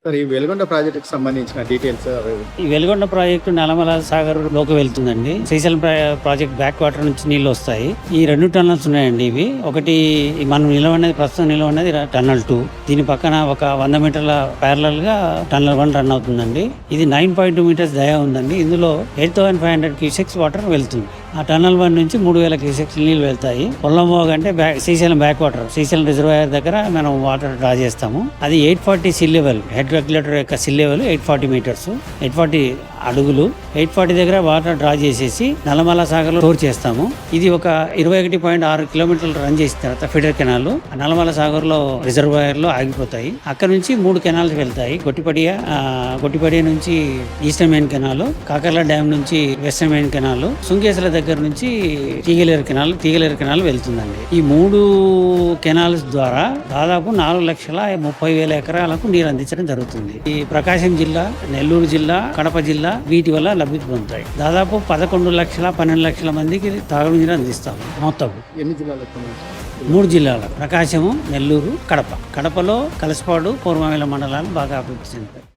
Sir, ఈ వెలుగొండ ప్రాజెక్టుకి సంబంధించిన డీటెయిల్స్ ఈ వెలుగొండ ప్రాజెక్టు నల్లమల సాగర్ లోకి వెళ్తుందండి. శ్రీశైలం ప్రాజెక్ట్ బ్యాక్ వాటర్ నుంచి నీళ్లు వస్తాయి. ఈ 2 టన్నల్స్ ఉన్నాయండి. ఇవి ఒకటి మనం ప్రస్తుతం నిలవన్నది టన్నల్ 2. దీని పక్కన ఒక 100 మీటర్ల ప్యారలల్ గా టన్నల్ 1 రన్ అవుతుందండి. ఇది 9.2 మీటర్స్ దయా ఉందండి. ఇందులో 8,500 క్యూసెక్స్ వాటర్ వెళ్తుంది. ఆ టన్నల్ 1 నుంచి 3,000 క్యూసెక్స్ నీళ్లు వెళ్తాయి. పొల్లమోగ అంటే Srisailam back water, Srisailam reservoir దగ్గర మనం వాటర్ డ్రా చేస్తాము. అది 840 సీ లెవెల్, హెడ్ రెగ్యులేటర్ యొక్క సీ లెవెల్ 840 మీటర్స్, 840 అడుగులు. 840 దగ్గర వాటర్ డ్రా చేసేసి నల్లమల సాగర్ లో స్టోర్ చేస్తాము. ఇది ఒక 21.6 కిలోమీటర్లు రన్ చేసిన తర్వాత ఫిడర్ కెనాల్ నల్లమల సాగర్ లో రిజర్వాయర్ లో ఆగిపోతాయి. అక్కడ నుంచి 3 కెనాల్స్ వెళ్తాయి. గొట్టిపడియ నుంచి eastern main canal, Kakarla dam నుంచి వెస్టర్న్ మెయిన్ కెనాల్, సుంకేశ్వర దగ్గర నుంచి తీగలేరు కెనాల్ వెళ్తుందండి. ఈ 3 కెనాల్స్ ద్వారా దాదాపు 4,30,000 ఎకరాలకు నీరు అందించడం జరుగుతుంది. ఈ ప్రకాశం జిల్లా, నెల్లూరు జిల్లా, కడప జిల్లా వీటి వల్ల లబ్ధి పొందుతాయి. దాదాపు 11,00,000-12,00,000 మందికి తాగునీరు అందిస్తాము. మొత్తం ఎన్ని జిల్లాలకు 3 జిల్లాలు ప్రకాశము, నెల్లూరు, కడప. కడపలో కలసపాడు, పూర్వమేల మండలాలు బాగా అభివృద్ధి చెందాయి.